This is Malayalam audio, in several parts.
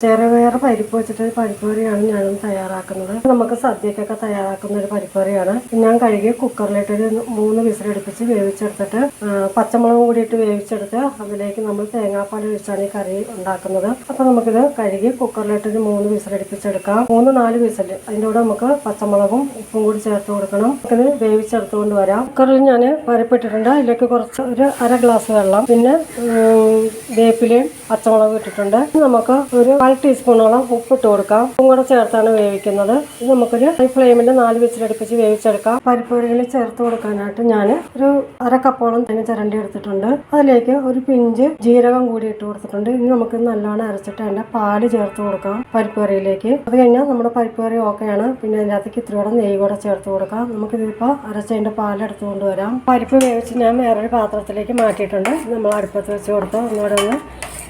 ചെറുപയർ പരിപ്പ് വെച്ചിട്ട് ഒരു പരിപ്പ് കറിയാണ് ഞാനും തയ്യാറാക്കുന്നത്. നമുക്ക് സദ്യക്കൊക്കെ തയ്യാറാക്കുന്ന ഒരു പരിപ്പ് കറിയാണ്. ഞാൻ കഴുകി കുക്കറിലിട്ടൊരു 3 വിസിലടുപ്പിച്ച് വേവിച്ചെടുത്തിട്ട് പച്ചമുളകും കൂടിയിട്ട് വേവിച്ചെടുത്ത് അതിലേക്ക് നമ്മൾ തേങ്ങാപ്പാൽ ഒഴിച്ചാണ് ഈ കറി ഉണ്ടാക്കുന്നത്. അപ്പോൾ നമുക്കിത് കഴുകി കുക്കറിലിട്ടൊരു 3 വിസിലടുപ്പിച്ചെടുക്കാം. 3-4 വിസിൽ. അതിൻ്റെ കൂടെ നമുക്ക് പച്ചമുളകും ഉപ്പും കൂടി ചേർത്ത് കൊടുക്കണം. നമുക്കിത് വേവിച്ചെടുത്തുകൊണ്ട് വരാം. കുക്കറിൽ ഞാൻ പരിപ്പിട്ടിട്ടുണ്ട്. അതിലേക്ക് കുറച്ച് ഒരു 1/2 ഗ്ലാസ് വെള്ളം, പിന്നെ വേപ്പിലയും പച്ചമുളകും ഇട്ടിട്ടുണ്ട്. നമുക്ക് ഒരു 1 ടീസ്പൂണോളം ഉപ്പിട്ട് കൊടുക്കാം. ഉപ്പും കൂടെ ചേർത്താണ് വേവിക്കുന്നത്. ഇത് നമുക്കൊരു ഹൈ ഫ്ലെയിമിൽ 4 വിസിലടുപ്പിച്ച് വേവിച്ചെടുക്കാം. പരിപ്പ് കറികളിൽ ചേർത്ത് കൊടുക്കാനായിട്ട് ഞാൻ ഒരു 1/2 കപ്പോളം തേങ്ങ ചിരണ്ടി എടുത്തിട്ടുണ്ട്. അതിലേക്ക് ഒരു പിഞ്ച് ജീരകം കൂടി ഇട്ട് കൊടുത്തിട്ടുണ്ട്. ഇനി നമുക്ക് നല്ലോണം അരച്ചിട്ട് അതിൻ്റെ പാല് ചേർത്ത് കൊടുക്കാം പരിപ്പ് കറിയിലേക്ക്. അത് കഴിഞ്ഞാൽ നമ്മുടെ പരിപ്പ് കറി ഓക്കെയാണ്. പിന്നെ അതിനകത്തേക്ക് ഇത്തിരിയോടെ നെയ്യ് കൂടെ ചേർത്ത് കൊടുക്കാം. നമുക്കിതിപ്പോൾ അരച്ചതിൻ്റെ പാലെടുത്ത് കൊണ്ടുവരാം. പരിപ്പ് വേവിച്ച് ഞാൻ വേറൊരു പാത്രത്തിലേക്ക് മാറ്റിയിട്ടുണ്ട്. നമ്മൾ അടുപ്പത്ത് വെച്ച് കൊടുത്ത് ഒന്നുകൂടെ ഒന്ന്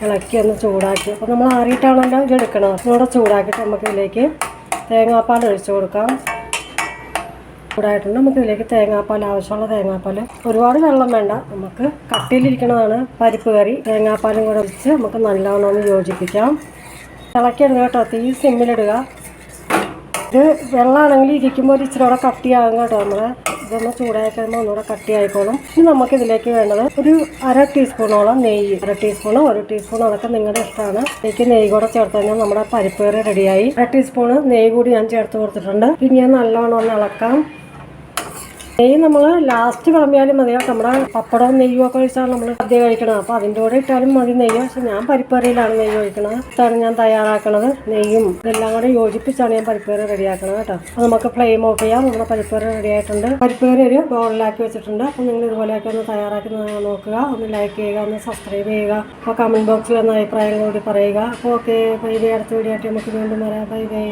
ഇളക്കി ഒന്ന് ചൂടാക്കി. അപ്പോൾ നമ്മൾ ആറിയിട്ടാണല്ലോ ഇത് എടുക്കണം. ഒന്നുകൂടെ ചൂടാക്കിയിട്ട് നമുക്ക് ഇതിലേക്ക് തേങ്ങാപ്പാൽ ഒഴിച്ചു കൊടുക്കാം. ചൂടായിട്ടുണ്ട്. നമുക്ക് ഇതിലേക്ക് തേങ്ങാപ്പാൽ, ആവശ്യമുള്ള തേങ്ങാപ്പാൽ, ഒരുപാട് വെള്ളം വേണ്ട, നമുക്ക് കട്ടിയിലിരിക്കണതാണ് പരിപ്പ് കറി. തേങ്ങാപ്പാലും കൂടെ ഒഴിച്ച് നമുക്ക് നല്ലവണ്ണം ഒന്ന് യോജിപ്പിക്കാം. ഇളക്കിയിടുക കേട്ടോ, തീ സിമ്മിലിടുക. ഇത് വെള്ളമാണെങ്കിൽ ഇരിക്കുമ്പോൾ ഒരു ഇച്ചിരി കൂടെ കട്ടിയാകും കേട്ടോ. നമ്മൾ ഇതൊന്ന് ചൂടായി കഴിയുമ്പോൾ ഒന്നുകൂടെ കട്ടിയായിക്കോളും. ഇനി നമുക്കിതിലേക്ക് വേണ്ടത് ഒരു 1/2 ടീസ്പൂണോളം നെയ്യ്. 1/2 ടീസ്പൂണോ 1 ടീസ്പൂണോ അതൊക്കെ നിങ്ങളുടെ ഇഷ്ടമാണ്. ഇതിലേക്ക് നെയ്യ് കൂടെ ചേർത്ത് കഴിഞ്ഞാൽ നമ്മുടെ പരിപ്പ് കറി റെഡിയായി. 1/2 ടീസ്പൂണ് നെയ്യ് കൂടി ഞാൻ ചേർത്ത് കൊടുത്തിട്ടുണ്ട്. പിന്നെ നല്ലോണം ഒന്ന് ഇളക്കാം. നെയ്യ് നമ്മൾ ലാസ്റ്റ് വിളമ്പിയാലും മതി. നമ്മുടെ പപ്പടവും നെയ്യും ഒക്കെ ഒഴിച്ചാണ് നമ്മൾ സദ്യ കഴിക്കണം. അപ്പോൾ അതിൻ്റെ കൂടെ ഇട്ടാലും മതി നെയ്യ്. പക്ഷെ ഞാൻ പരിപ്പ് കറിയിലാണ് നെയ്യ് ഒഴിക്കണത്. ഇതാണ് ഞാൻ തയ്യാറാക്കണത്. നെയ്യും ഇതെല്ലാം കൂടെ യോജിപ്പിച്ചാണ് ഞാൻ പരിപ്പ് കറി റെഡിയാക്കണത് കേട്ടോ. അപ്പോൾ നമുക്ക് ഫ്ലെയിം ഓഫ് ചെയ്യാം. നമ്മുടെ പരിപ്പ് കറി റെഡി ആയിട്ടുണ്ട്. പരിപ്പ് കറി ഒരു ബൗളിലാക്കി വെച്ചിട്ടുണ്ട്. അപ്പോൾ നിങ്ങൾ ഇതുപോലെയൊക്കെ ഒന്ന് തയ്യാറാക്കി നോക്കുക. ഒന്ന് ലൈക്ക് ചെയ്യുക, ഒന്ന് സബ്സ്ക്രൈബ് ചെയ്യുക. അപ്പോൾ കമൻറ്റ് ബോക്സിൽ ഒന്ന് അഭിപ്രായങ്ങൾ കൂടി പറയുക. അപ്പോൾ ഓക്കെ, ബൈ ബൈ. അടുത്ത വീഡിയോ ആയിട്ട് നമുക്ക് വീണ്ടും വരാം. Bye bye.